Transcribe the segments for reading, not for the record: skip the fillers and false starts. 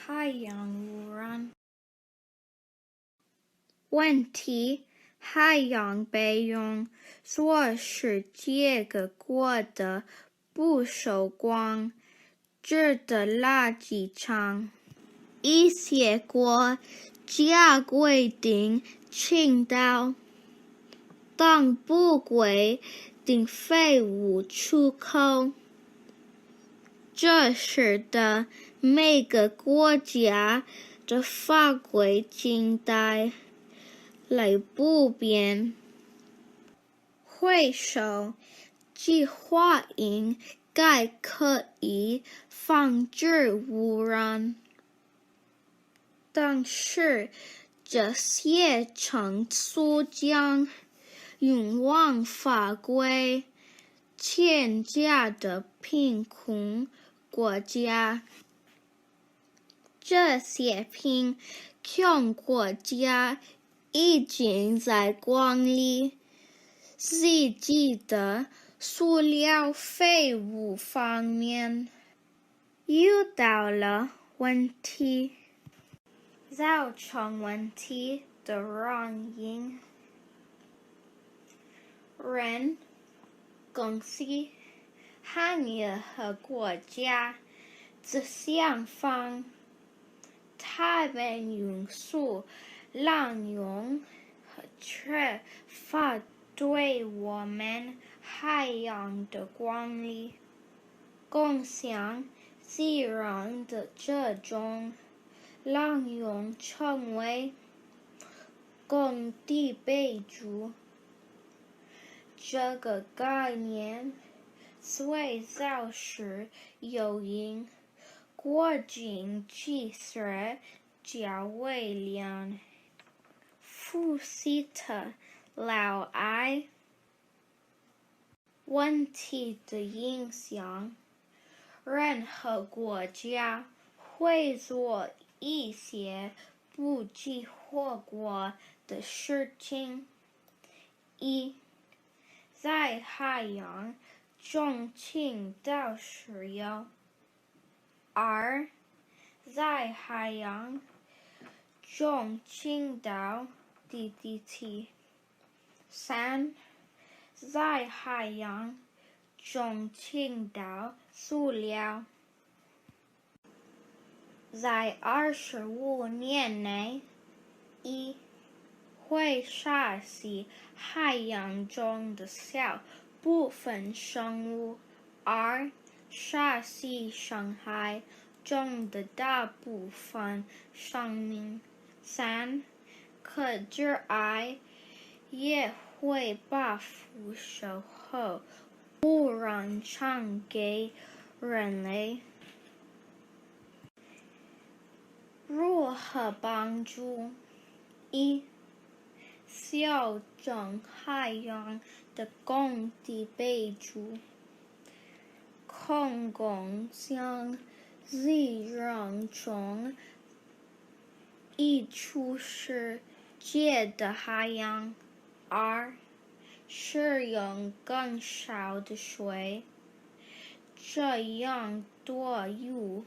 海洋污染。问题：海洋被用作世界各国的不收管制的垃圾场。一些国家规定倾倒，但不规定废物出口，这使得每个国家的法规近代来不便。回收计划应该可以防止污染，但是这些称速将勇往法规欠佳的贫困国家。这些贫穷国家已经在管理自己的塑料废物方面遇到了问题。造成问题的原因：人、公司行业和国家的想法，他们因素滥用和缺乏对我们海洋的管理，共享自然的这种滥用成为工地备注。这个概念最早是由英国经济学家威廉·福斯特劳埃。问题的影响：任何国家会做一些不计后果的事情：一，在海洋中倾倒石油；二，在海洋中倾倒 DDT；三，在海洋中倾倒塑料。在25年内，一会杀死海洋中的小部分生物；二，杀死深海中的大部分生命；三，核致癌也会把辐射和污染传给人类。如何帮助？一、修正海洋的工地备注，公共将自然中溢出世界的海洋。二、使用更少的水，这样多余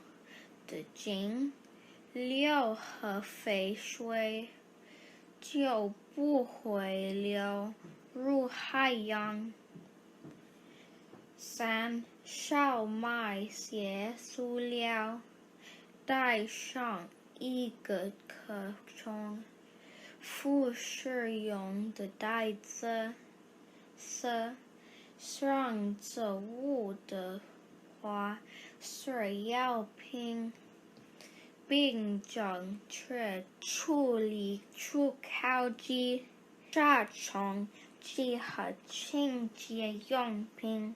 的金、硫和废水就不会流入海洋。三、少买些塑料，带上一个可重复使用的袋子。四、选择物的话是药品，并正确处理除烤剂、杀虫剂和清洁用品。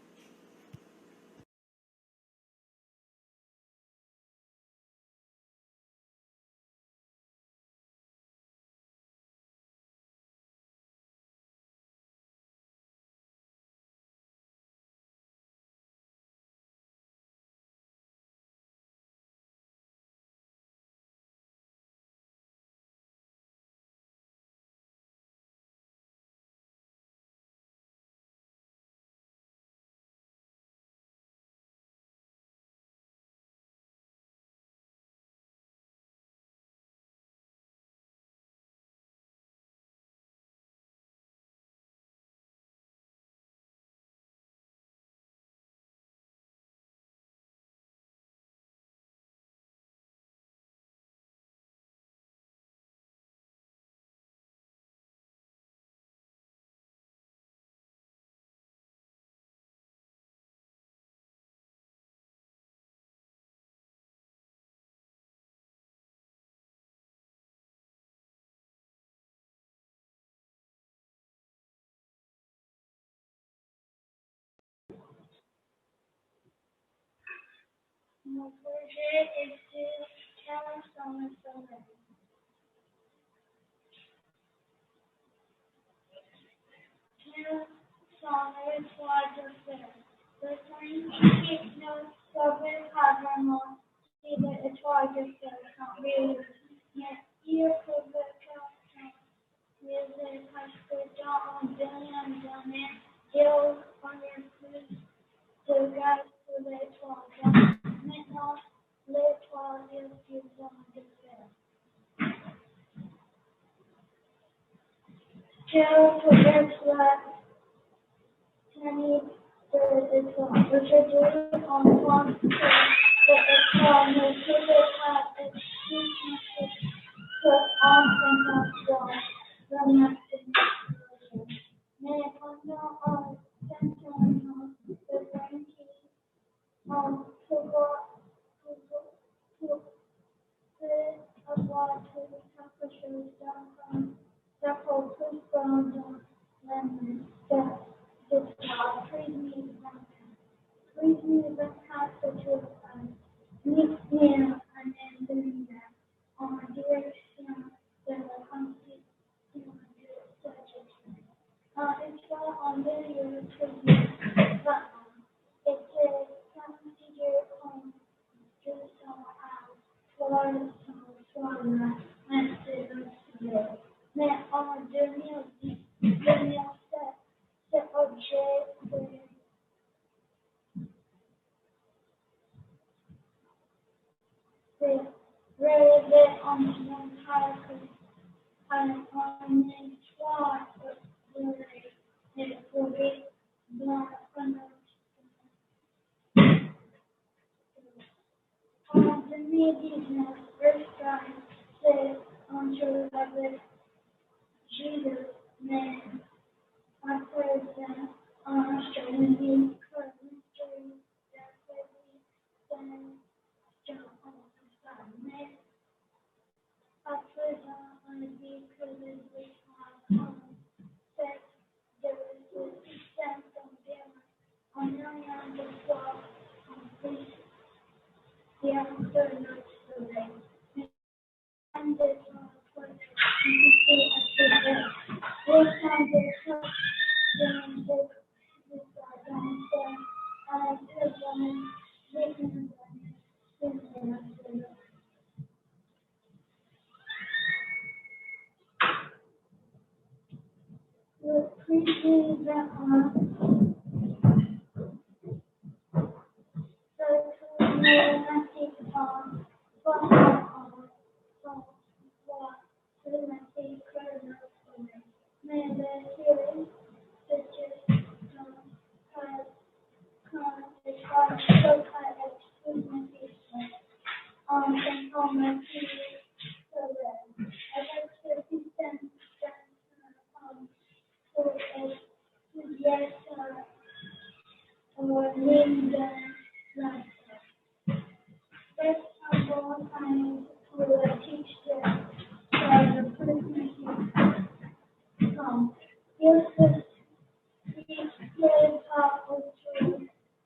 Mon projet est de faire dans le sommeil. Faire sans les toits de fer. Le scientifique ne savait pas vraiment si les étoiles de fer sont réelles, mais il pouvait réaliser parce que dans un dernier année, il connaît plus de gaz que les toiles. Maintenant, les toiles utilisent de fer. Quelle peut être la technique de l'étoile? Aujourd'hui, on pense que l'étoile ne pouvait pas être plus massive qu'en 50 dans la mathématique. Mais pendant un certain nombre de années, on pouvait avoir quelque chose d'encore plus grand dans la d'étoile. Please me the passage of meet me and then en direction de la constitution du Sagittaire. Étoile en milieu trivial était considéré comme justement à trois soit la masse de l'Occident. Mais en 2007, cet objet s'est révélé en montagne en étoile dorée et pourrie dans en 2019, Earthside s'est entouré avec Jupiter, mais à présent, en astronomie, comme mystery d'activité mais à présent, on dit que les étoiles ont fait de système d'environ un million de fois en plus bien que notre Soleil. Mais un des étoiles existait à ce jour. Les champs de choc de l'histoire dans le ciel à la deuxième décennie de la Soleil. Le président problématique en son poids problématique que le Soleil. Mais les théories suggestent qu'un étoile peut être problématique en informatique solaire. Avec ce système d'information pour étudier ligne de la First of all, time to teach the person come. Use the display of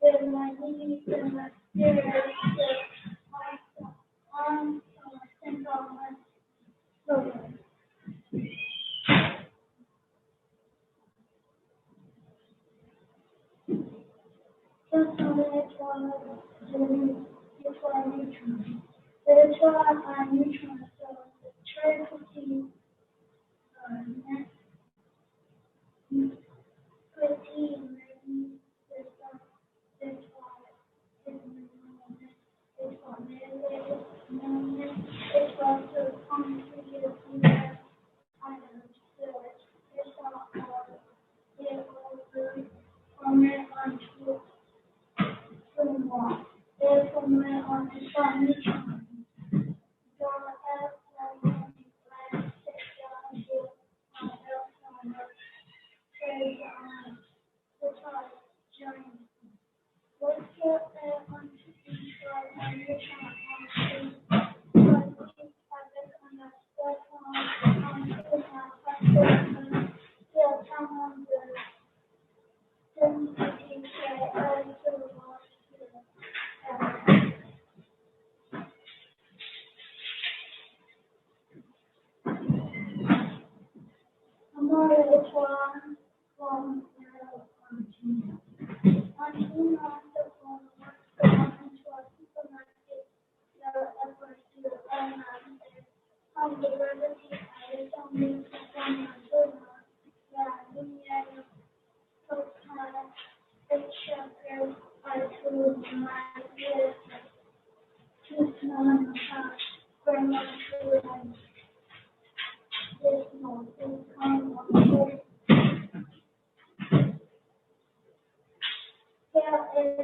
the money and materials on central program. Just on the neutron. The neutron are neutron, so the triple is known as grammar and this note is kind of a scale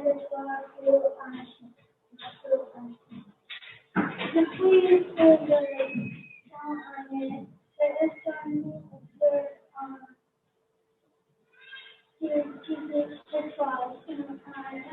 is for the previous is down on it. There is some observed to try and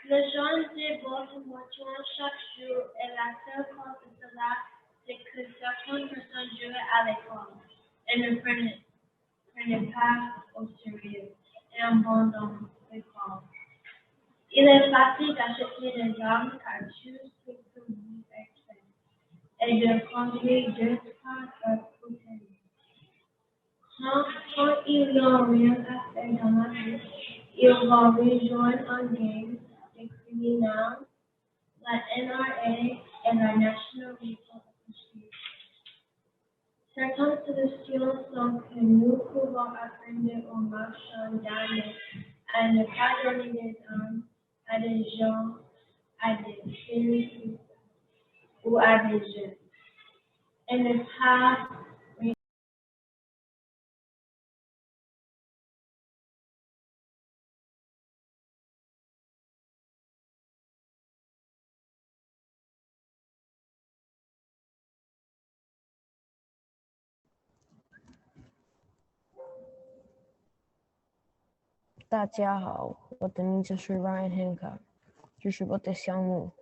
Les gens de Baltimore chaque jour et la seule cause de cela, c'est que certaines personnes jouent à l'école et ne prenaient pas au sérieux et abandonnent l'école. Il est facile d'acheter des armes, cartouches, pistoles, etc. et de conduire d'autres par bouteille. Quand ils n'ont rien à faire dans la vie, ils vont rejoindre un gang de criminels, la NRA et la National Rifle Association. Certaines solutions sont que nous pouvons apprendre aux marchands d'armes à ne pas donner des armes à des gens, à des filles ou à des jeunes, et ne pas大家好，我的名字是 Ryan Hancock， 这是我的项目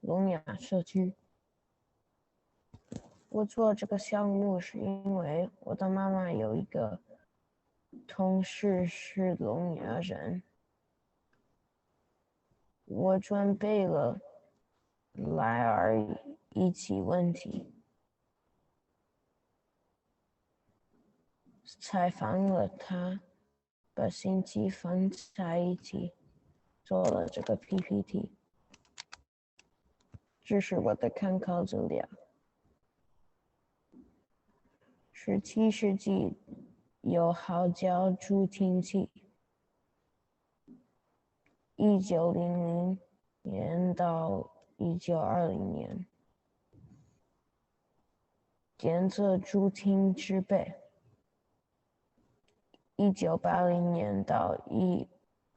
聋哑社区。我做这个项目是因为我的妈妈有一个同事是聋哑人，我准备了来而一起问题，采访了他，把信息放在一起，做了这个 PPT。这是我的参考资料。17世纪有号角助听器，1900年到1920年，检测助听设备1980年到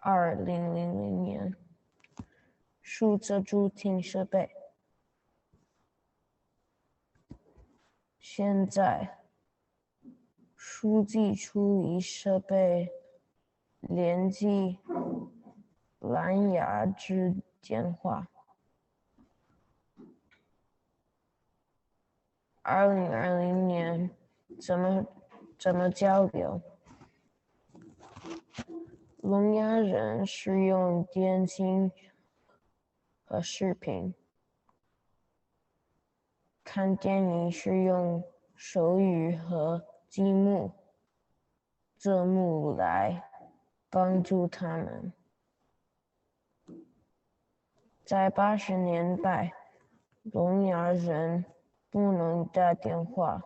2000年，负责助听设备。现在，数据处理设备连接蓝牙至电话。2020年怎么交流？聋哑人使用电信和视频，看电影使用手语和字幕来帮助他们。在80年代，聋哑人不能打电话，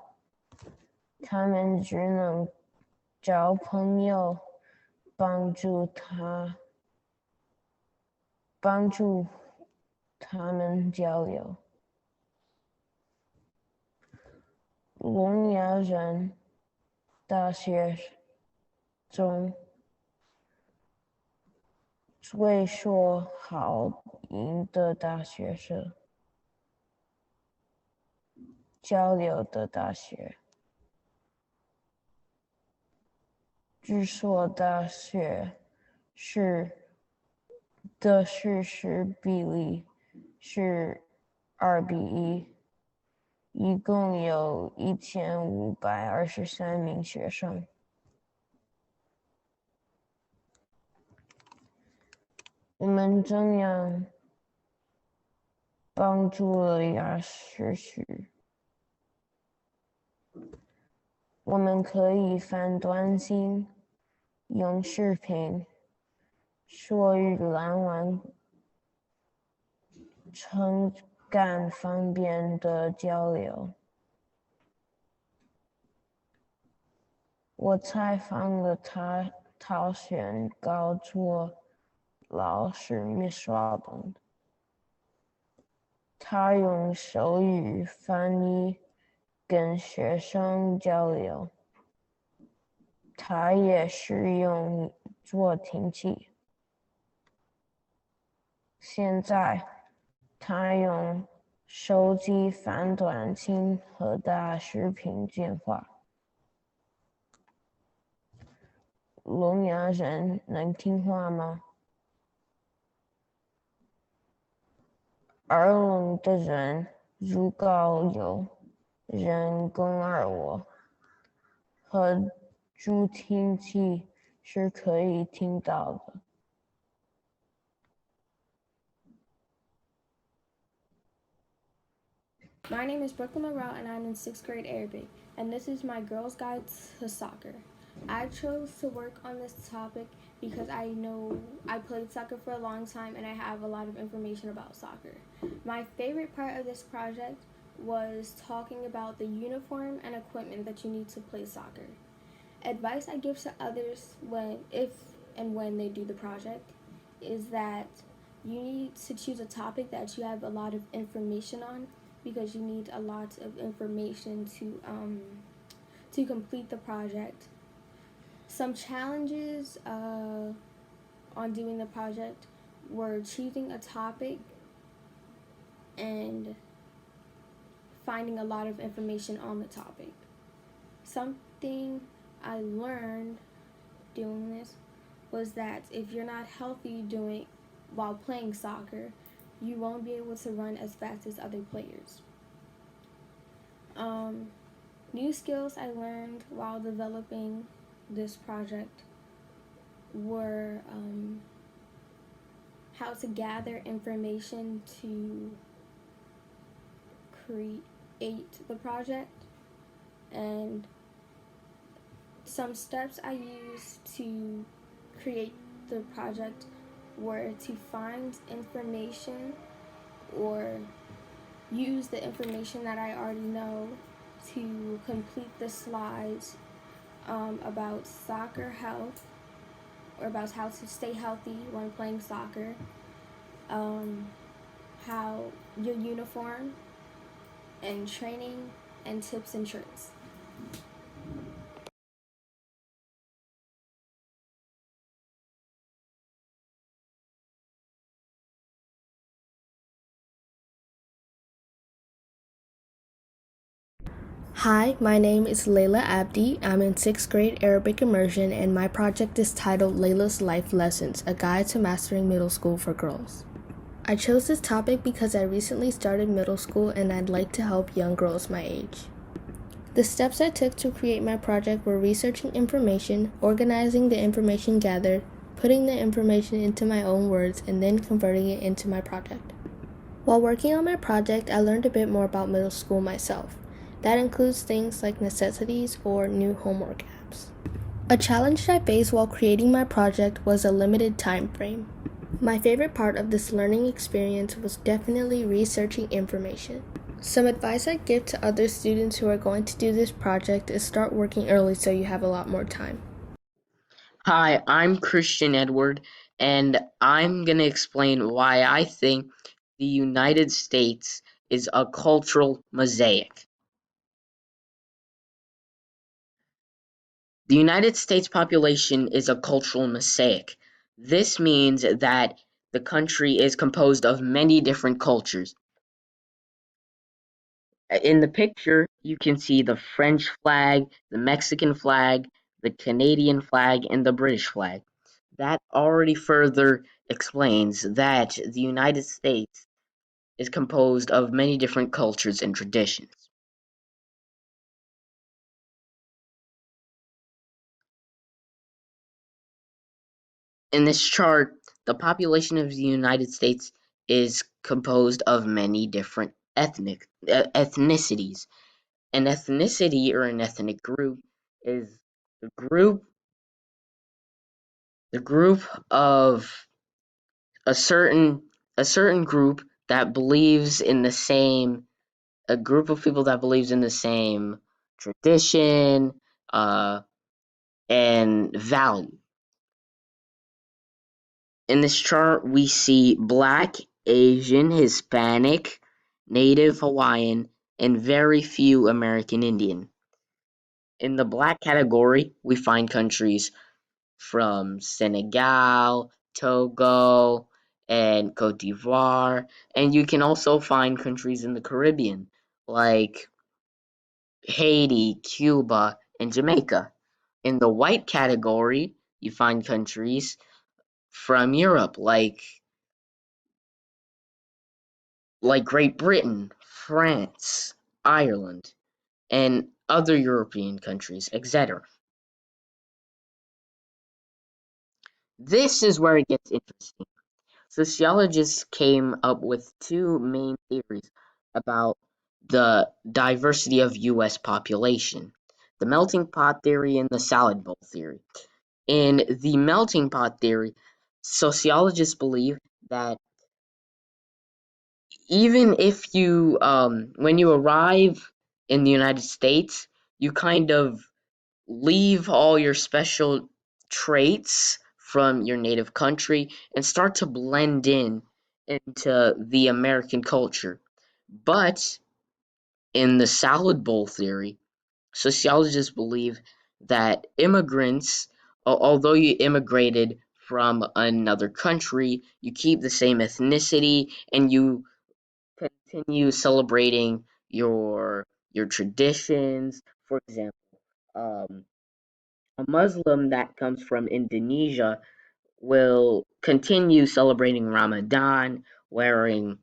他们只能找朋友帮助他们交流。聋哑人大学中最受好评的大学是交流的大学。这所大学的事实比例是2:1，一共有1523名学生。我们怎样帮助了哑视序？我们可以发短信、用视频、手语来完成更方便的交流。我采访了陶选高中老师 Miss Robin， 他用手语翻译跟学生交流，他也使用助听器。现在，他用手机发短信和打视频电话。聋哑人能听话吗？耳聋的人如果有人工耳蜗和助听器是可以听到的。My name is Brooklyn Morrell, and I'm in 6th grade Arabic, and this is my Girl's Guide to Soccer. I chose to work on this topic because I know I played soccer for a long time and I have a lot of information about soccer. My favorite part of this project was talking about the uniform and equipment that you need to play soccer. Advice I give to others if and when they do the project is that you need to choose a topic that you have a lot of information on, because you need a lot of information to complete the project. Some challenges on doing the project were choosing a topic and finding a lot of information on the topic. Something I learned doing this was that if you're not healthy while playing soccer, you won't be able to run as fast as other players. New skills I learned while developing this project were how to gather information to create the project, and some steps I used to create the project were to find information or use the information that I already know to complete the slides about soccer health, or about how to stay healthy when playing soccer, how your uniform and training and tips and tricks. Hi, my name is Layla Abdi. I'm in 6th grade Arabic immersion, and my project is titled Layla's Life Lessons, a guide to mastering middle school for girls. I chose this topic because I recently started middle school and I'd like to help young girls my age. The steps I took to create my project were researching information, organizing the information gathered, putting the information into my own words, and then converting it into my project. While working on my project, I learned a bit more about middle school myself. That includes things like necessities or new homework apps. A challenge that I faced while creating my project was a limited time frame. My favorite part of this learning experience was definitely researching information. Some advice I'd give to other students who are going to do this project is start working early so you have a lot more time. Hi, I'm Christian Edward, and I'm going to explain why I think the United States is a cultural mosaic. The United States population is a cultural mosaic. This means that the country is composed of many different cultures. In the picture, you can see the French flag, the Mexican flag, the Canadian flag, and the British flag. That already further explains that the United States is composed of many different cultures and traditions. In this chart, the population of the United States is composed of many different ethnicities. An ethnicity or an ethnic group is the group of a certain group that believes in the same a group of people that believes in the same tradition and value. In this chart, we see Black, Asian, Hispanic, Native Hawaiian, and very few American Indian. In the Black category, we find countries from Senegal, Togo, and Cote d'Ivoire, and you can also find countries in the Caribbean like Haiti, Cuba, and Jamaica. In the white category, you find countries from Europe like Great Britain, France, Ireland, and other European countries, etc. This is where it gets interesting. Sociologists came up with two main theories about the diversity of US population: the melting pot theory and the salad bowl theory. In the melting pot theory, sociologists believe that even if you when you arrive in the United States, you kind of leave all your special traits from your native country and start to blend in into the American culture. But in the salad bowl theory, sociologists believe that immigrants, although you immigrated from another country, you keep the same ethnicity and you continue celebrating your traditions. For example, a Muslim that comes from Indonesia will continue celebrating Ramadan, wearing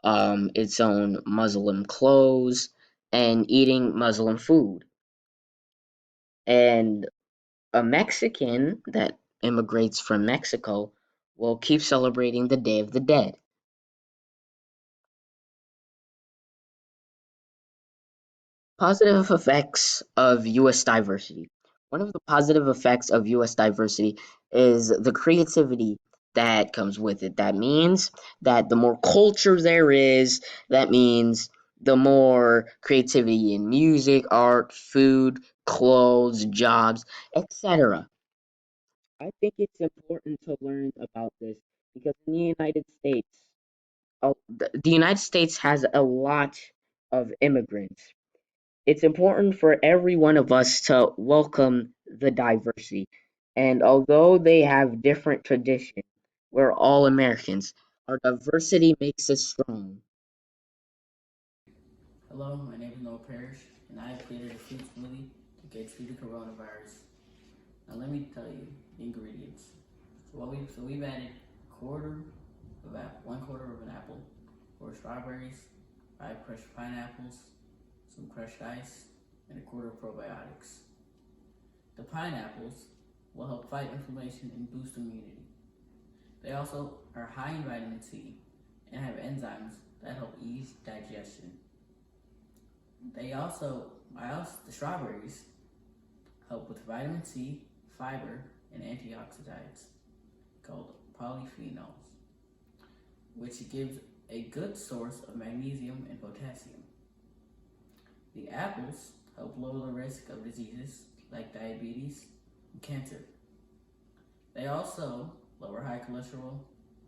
its own Muslim clothes and eating Muslim food. And a Mexican that immigrates from Mexico will keep celebrating the Day of the Dead. Positive effects of US diversity. One of the positive effects of US diversity is the creativity that comes with it. That means that the more culture there is, that means the more creativity in music, art, food, clothes, jobs, etc. I think it's important to learn about this because in the United States, the United States has a lot of immigrants. It's important for every one of us to welcome the diversity. And although they have different traditions, we're all Americans. Our diversity makes us strong. Hello, my name is Noah Parrish. and I have created a fruit smoothie to get through the coronavirus. Now let me tell you the ingredients. So we've added 1/4 of an apple, 4 strawberries, 5 crushed pineapples, some crushed ice, and 1/4 probiotics. The pineapples will help fight inflammation and boost immunity. They also are high in vitamin C and have enzymes that help ease digestion. The strawberries help with vitamin C, fiber, and antioxidants called polyphenols, which gives a good source of magnesium and potassium. The apples help lower the risk of diseases like diabetes and cancer. They also lower high cholesterol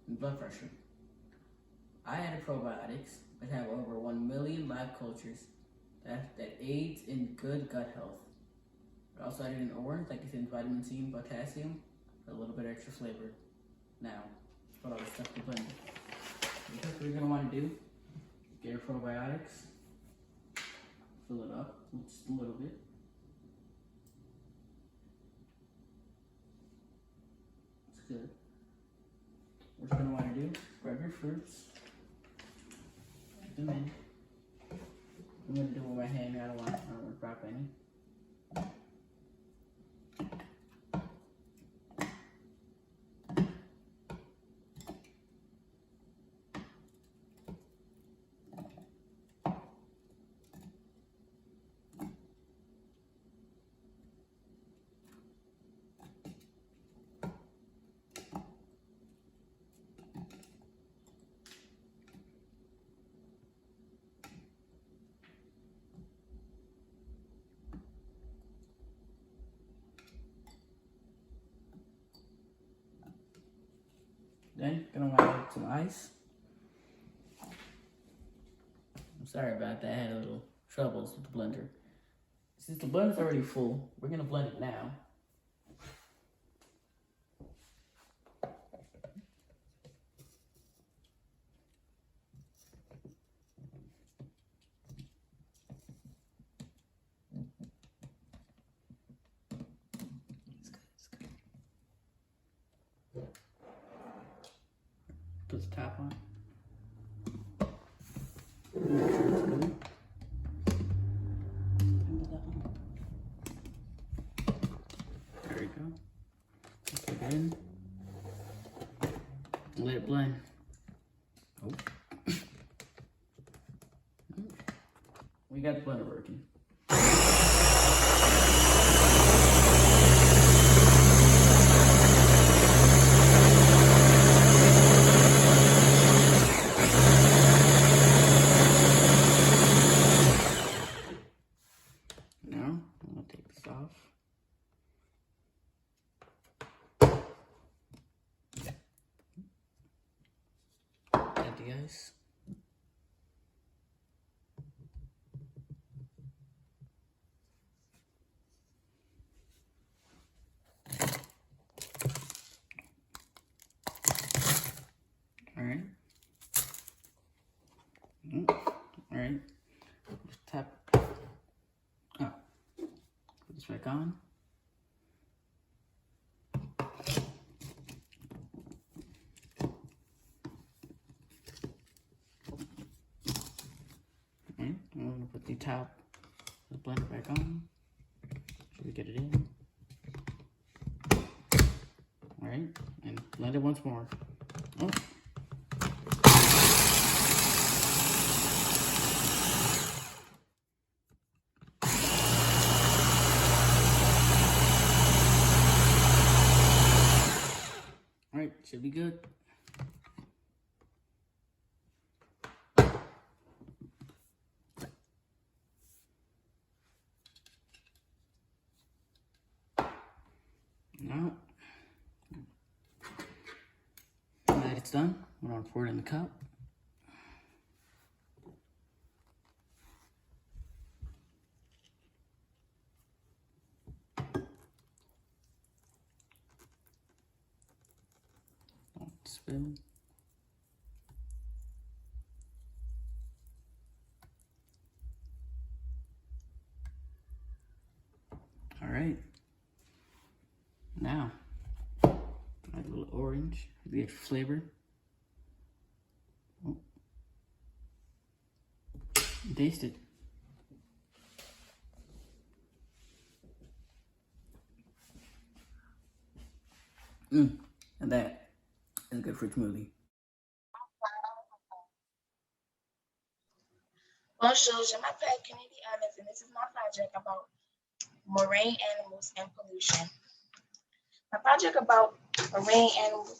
and blood pressure. I added probiotics, which have over 1 million live cultures that aids in good gut health. I also added an orange that contains vitamin C and potassium for a little bit extra flavor. Now, let's put all this stuff in the blender. What you're going to want to do, get your probiotics, fill it up just a little bit. That's good. What you're going to want to do, grab your fruits, put them in. I'm going to do it with my hand, I don't want to drop any. Then, gonna want to add some ice. I'm sorry about that, I had a little troubles with the blender. Since the blender's already full, we're gonna blend it now. Put the top on. Make sure it's good. There we go. Put it in. Let it blend. Oh. We got the blender working. Guys. All right. All right. Just tap. Oh, put this back on. I'm going to put the top of the blender back on. Should we get it in? Alright, and blend it once more. Oh. Alright, should be good. Now that it's done, we're going to pour it in the cup. Don't spill. right. Now, add a little orange for the extra flavor. Oh. Taste it. And that is a good fruit smoothie. Bonjour, je m'appelle Kennedy Evans, and this is my project about marine animals and pollution. My project about marine animals,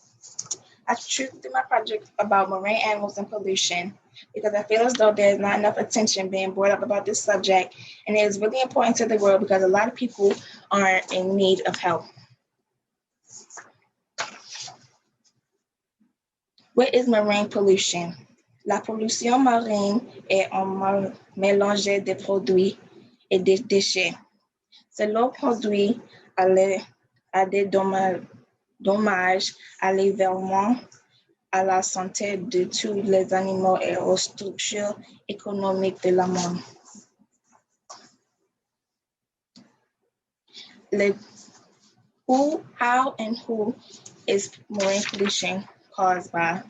I choose to do my project about marine animals and pollution because I feel as though there's not enough attention being brought up about this subject, and it is really important to the world because a lot of people are in need of help. What is marine pollution? La pollution marine est un mélange de produits et de déchets. Cela conduit à des dommages à l'environnement, à la santé de tous les animaux et aux structures économiques de la monde. How and who is marine pollution caused by?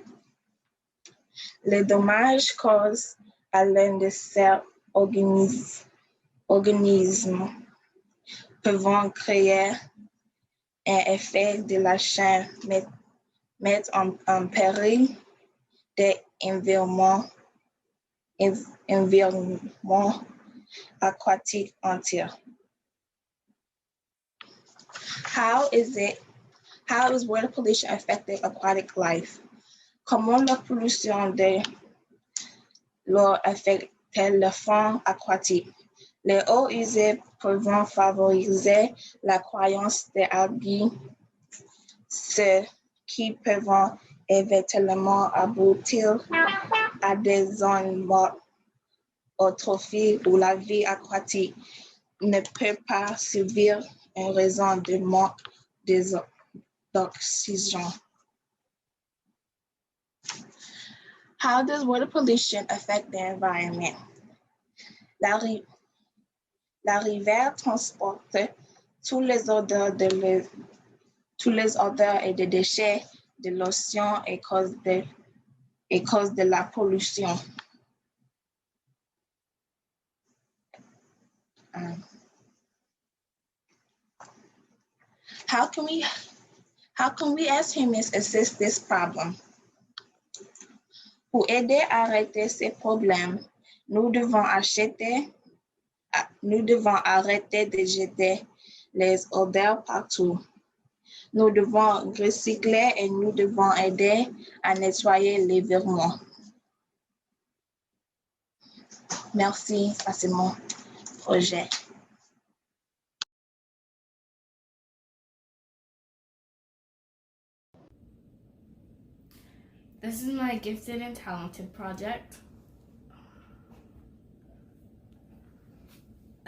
Les dommages causés à l'un de ces organismes peuvent créer un effet de la chaîne, mettre en péril des environnements aquatiques entiers. How is water pollution affecting aquatic life? Comment la pollution de l'eau affecte le fond aquatique? Les eaux usées peuvent favoriser la croissance des algues, ce qui peuvent éventuellement aboutir à des zones mortes eutrophiées où la vie aquatique ne peut pas survivre en raison du manque d'oxygène. How does water pollution affect the environment? La rivière transporte tous les odeurs et des déchets de l'océan et cause de la pollution. How can we as humans assist this problem? Pour aider à arrêter ces problèmes, nous devons arrêter de jeter les odeurs partout. Nous devons recycler et nous devons aider à nettoyer l'environnement. Merci, ça c'est mon projet. This is my gifted and talented project.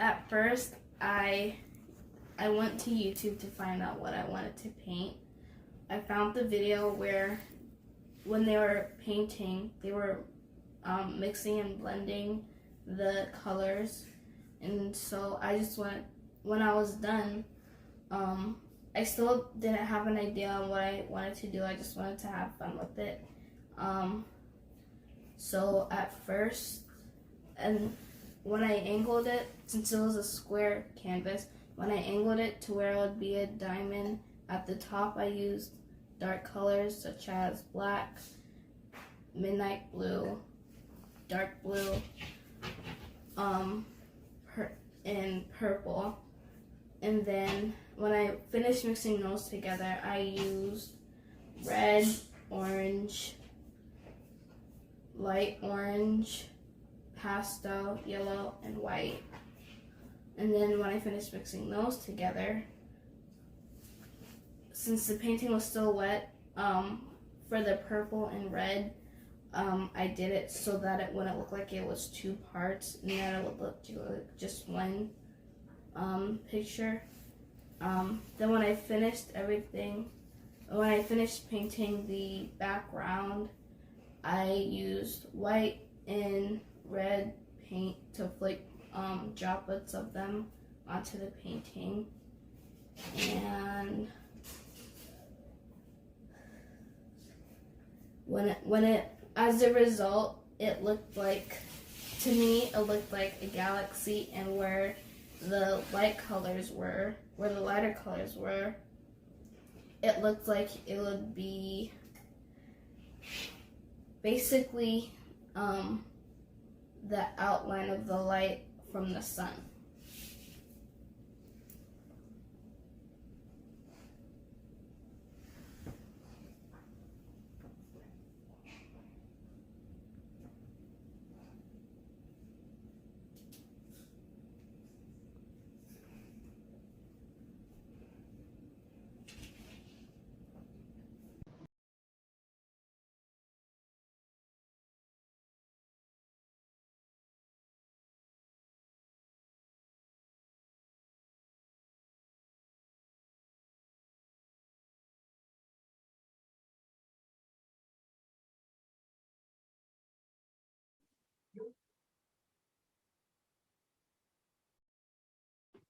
At first, I went to YouTube to find out what I wanted to paint. I found the video where when they were painting, they were mixing and blending the colors. And so I just when I was done, I still didn't have an idea on what I wanted to do. I just wanted to have fun with it. So at first, and when I angled it, since it was a square canvas, when I angled it to where it would be a diamond at the top, I used dark colors such as black, midnight blue, dark blue, and purple. And then when I finished mixing those together, I used red, orange, light orange, pastel, yellow, and white. And then when I finished mixing those together, since the painting was still wet, for the purple and red, I did it so that it wouldn't look like it was two parts, and that it would look like just one picture. Then when I finished painting the background, I used white and red paint to flick droplets of them onto the painting. and as a result, it looked like, to me, it looked like a galaxy, and where the lighter colors were, it looked like it would be basically the outline of the light from the sun.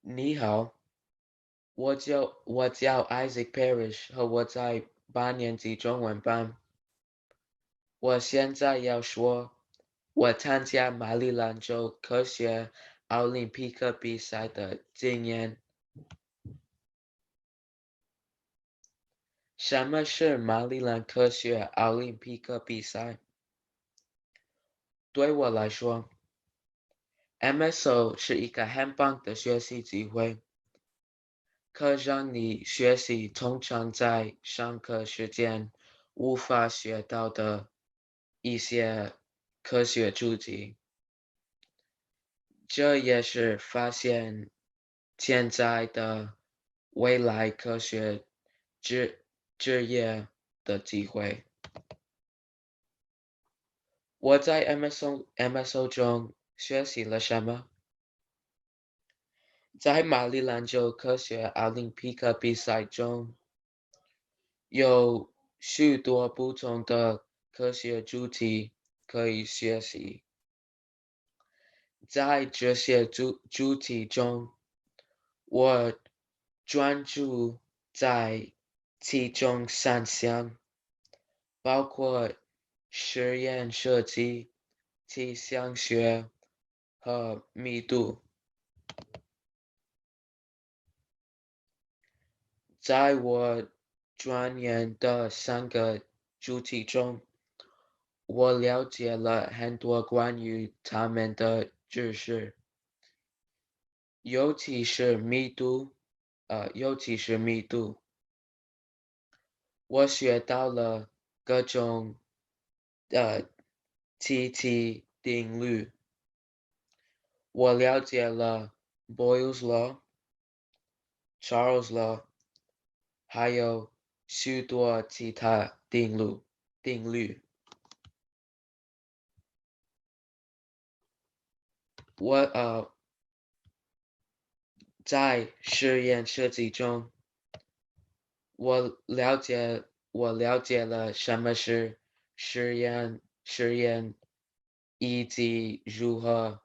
你好，我叫 Isaac Parrish，和我在8年级中文班。我现在要说，我参加马里兰州科学奥林匹克比赛的经验。什么是马里兰科学奥林匹克比赛？对我来说，MSO 是一个很棒的学习机会，可让你学习通常在上课时间无法学到的一些科学知识。这也是发现潜在的未来科学职业的机会。我在 MSO 中学习了什么？在马里兰州科学奥林匹克比赛中，有许多不同的科学主题可以学习。在这些主题中，我专注在其中3项，包括实验设计、气象学和密度。在我专研的3个主题中，我了解了很多关于它们的知识，尤其是密度。我学到了各种气体定律。我了解了 Boyle's Law、Charles Law，还有许多其他定律。在实验设计中，我了解了什么是实验，以及如何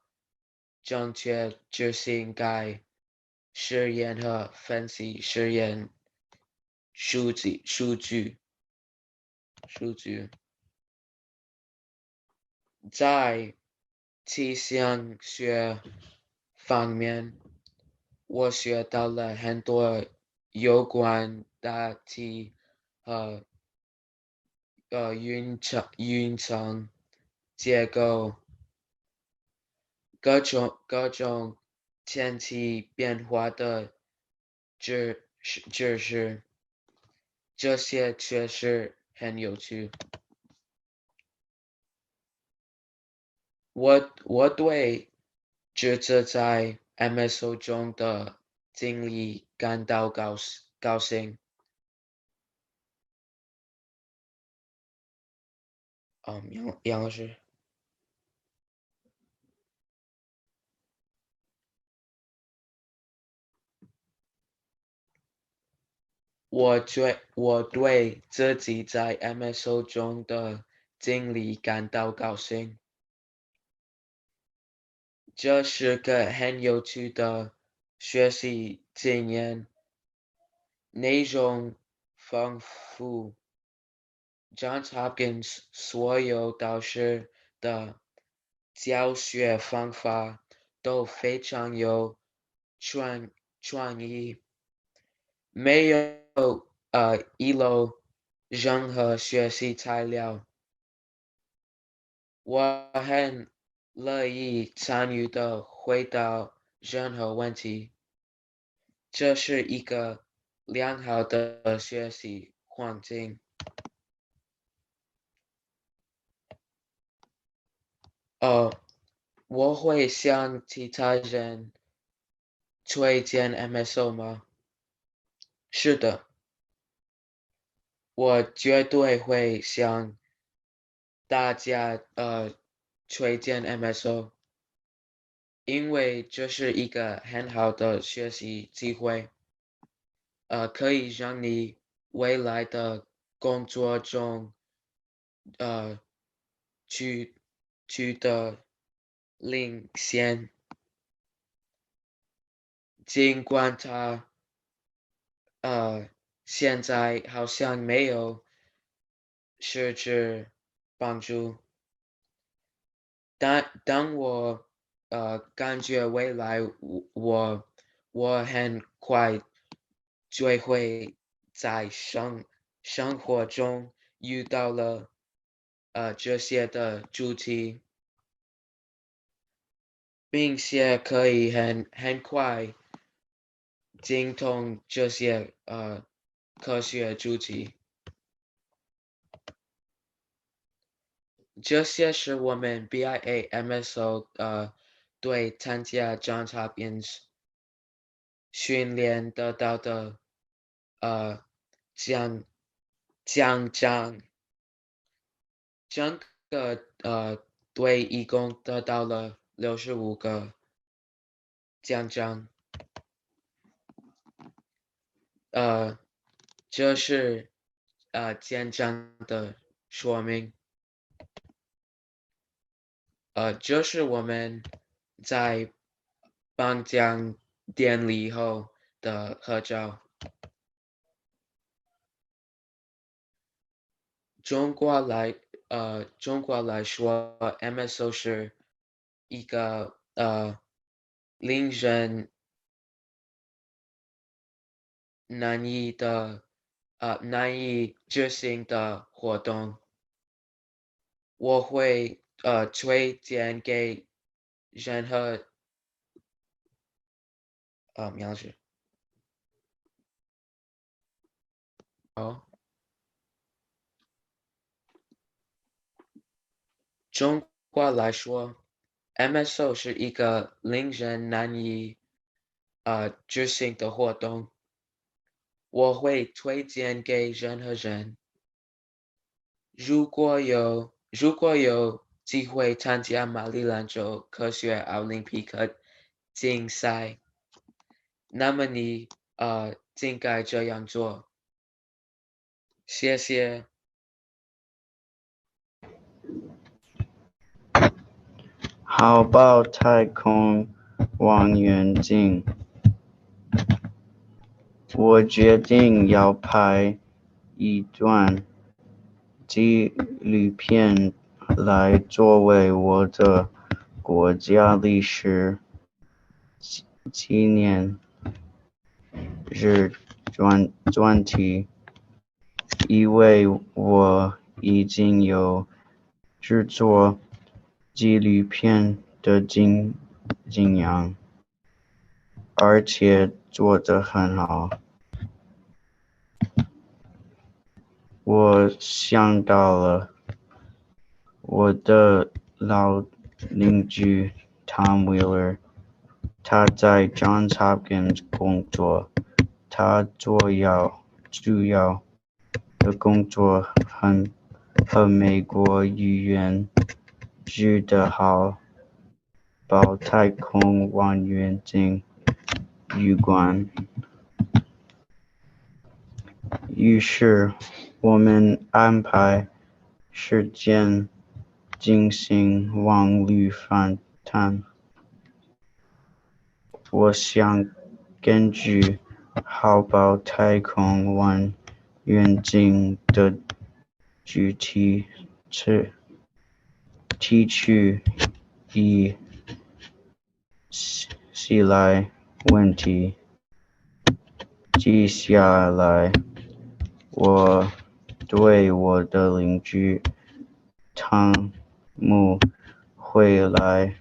正确执行该实验和分析实验数据。在气象学方面，我学到了很多有关大气和云层结构、各种天气变化的知识，这些确实很有趣。我对这次在 MSO 中的经历感到高兴。杨老师，我对自己在 MSO 中的经历感到高兴。这是个很有趣的学习经验，内容丰富。Johns Hopkins 所有导师的教学方法都非常有创意，没有遗漏任何学习材料。我很乐意参与的回答任何问题，这是一个良好的学习环境。我会向其他人推荐 MSO 吗？是的，我绝对会向大家推荐 MSO，因为这是一个很好的学习机会，可以让你未来的工作中呃取得领先，尽管它现在好像没有实质帮助，当我感觉未来我很快就会在生活中遇到了这些的主题，并且可以很快精通这些科学主题。这些是我们 BIA MSO 对参加 Johns Hopkins 训练得到的奖章，整个队一共得到了65个奖章。这是简章的说明。这是我们在颁奖典礼后的合照。中国来说，MSO 是一个令人难以执行的活动。我会推荐给任何苗子。中国来说，MSO 是一个令人难以执行的活动。我会推荐给任何人。如果有机会参加马里兰州科学奥林匹克竞赛，那么你应该这样做。谢谢。好抱太空望远镜，我决定要拍一段纪录片来作为我的国家历史纪念日专题，因为我已经有制作纪录片的经验，而且做得很好。我想到了我的老邻居 Tom Wheeler， 他在 Johns Hopkins 工作，他主要的工作和美国语言指的好抱太空望远镜有关。于是我们安排时间进行网络访谈。我想根据好报太空望远镜的具体提取一系列问题。接下来，我对我的邻居汤姆回来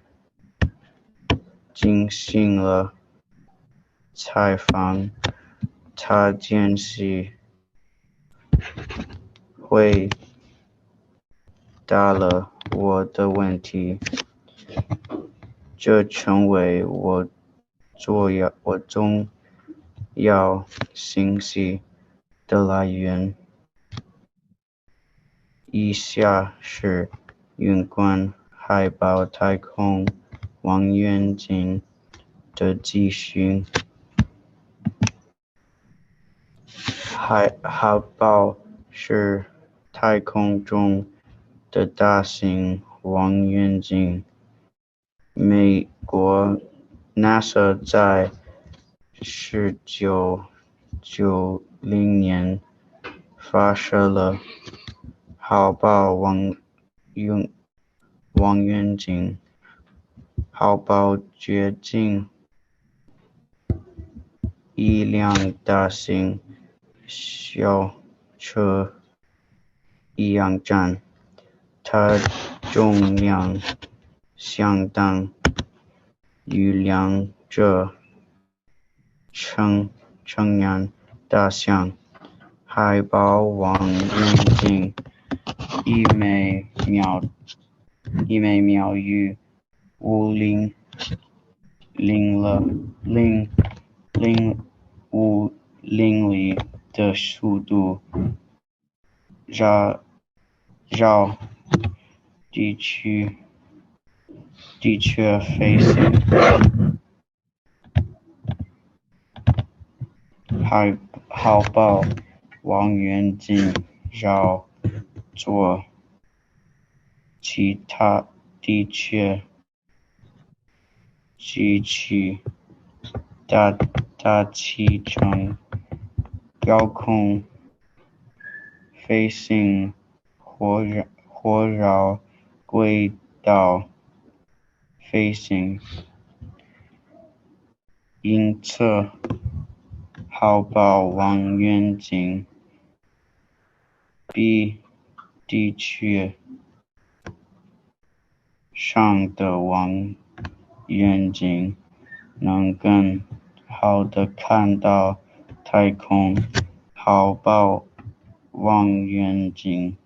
进行了采访。他坚持回答了我的问题，这成为我重要信息的来源。以下是有关海豹太空望远镜的资讯。海豹是太空中的大型望远镜。美国 NASA 在1990年发射了海豹望远镜。海豹接近一辆大型小车一样重，它重量相当于两者成人大小。海豹望远镜以每秒约5英里的速度绕地球飞行。海豹望远镜绕着其他地球机器大气层高空飞行或绕轨道飞行。因此，海豹望远镜比地球上的望远镜能更好地看到太空。海豹望远镜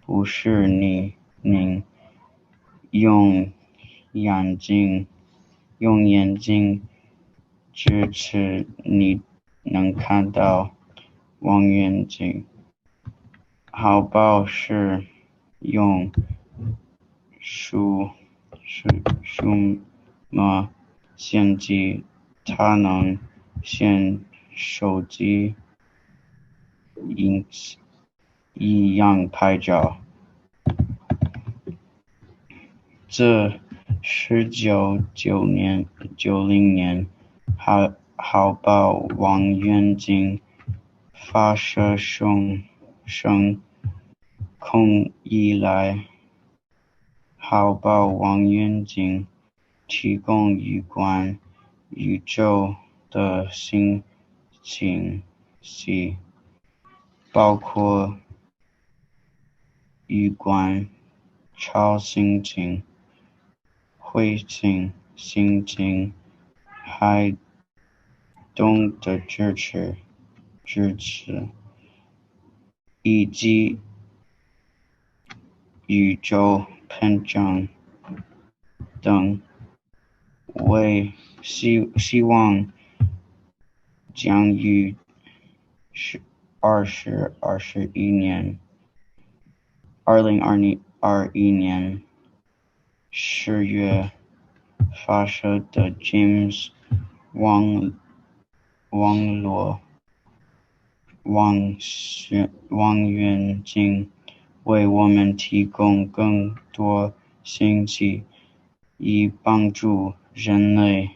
不是您用眼睛支持你能看到望远镜。海豹是用数码相机，它能像手机一样拍照。自1990年海豹望远镜发射升空以来，海豹望远镜提供有关宇宙的信息，包括有关超新星、彗星、行星、黑洞的支持，以及宇宙膨胀等。为希望将于2021年10月发射的 James 网络望远镜为我们提供更多信息，以帮助人类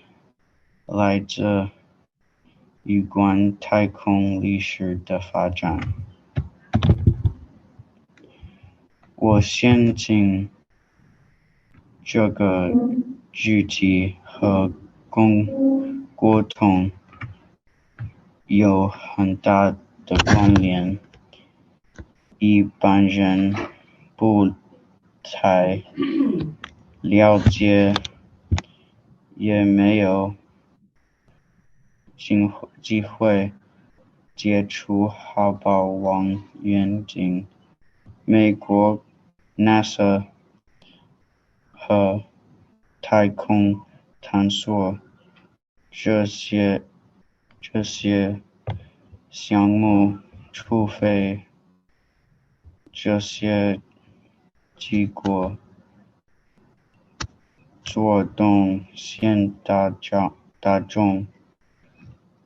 来自有关太空历史的发展。我相信这个主题和沟通有很大的关联。一般人不太了解，也没有机会接触好宝望远镜。美国 NASA 和太空探索这些项目，除非这些结果做动现大众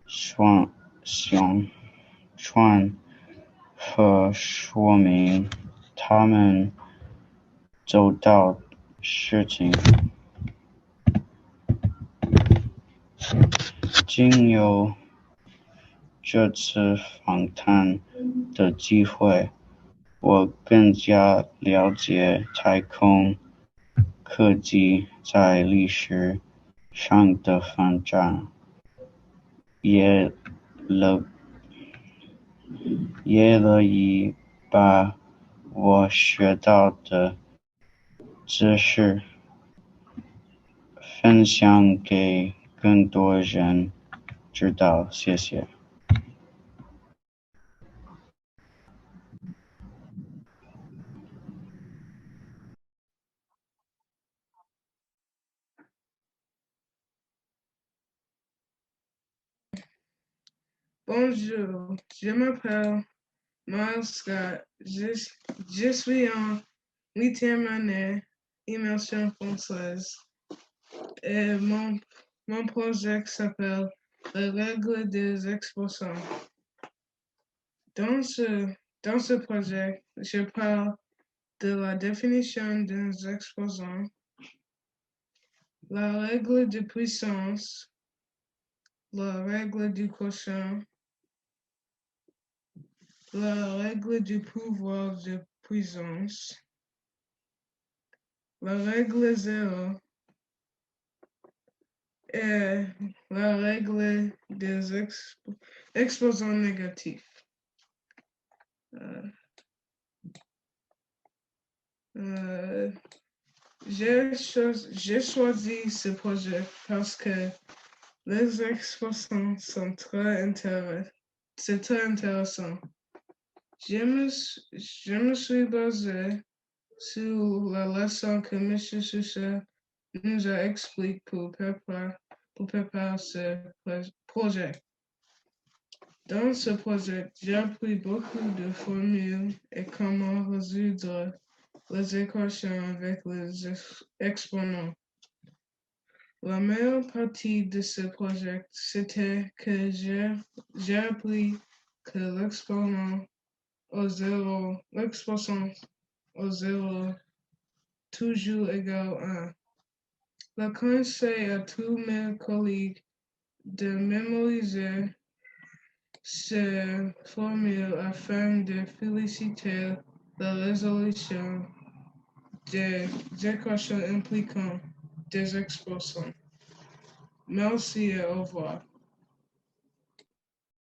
宣传和说明他们做到事情。经由这次访谈的机会，我更加了解太空科技在历史上的发展，也乐意把我学到的知识分享给更多人知道。谢谢。Bonjour, je m'appelle Miles Scott. Je suis en 8e année immersion française et mon projet s'appelle les règles des exposants. Dans ce projet, je parle de la définition des exposants, la règle de puissance, la règle du quotient, la règle du pouvoir de puissance, la règle 0 et la règle des exposants négatifs. J'ai choisi ce projet parce que les exposants sont très intéressant. Je me suis basé sur la leçon que M. Sousa nous a expliqué pour préparer ce projet. Dans ce projet, j'ai appris beaucoup de formules et comment résoudre les équations avec les exponents. La meilleure partie de ce projet, c'était que j'ai appris que l'exposant au zéro toujours égal à 1. Le conseil à tous mes collègues de mémoriser ces formules afin de féliciter la résolution des équations impliquant des exposants. Merci et au revoir.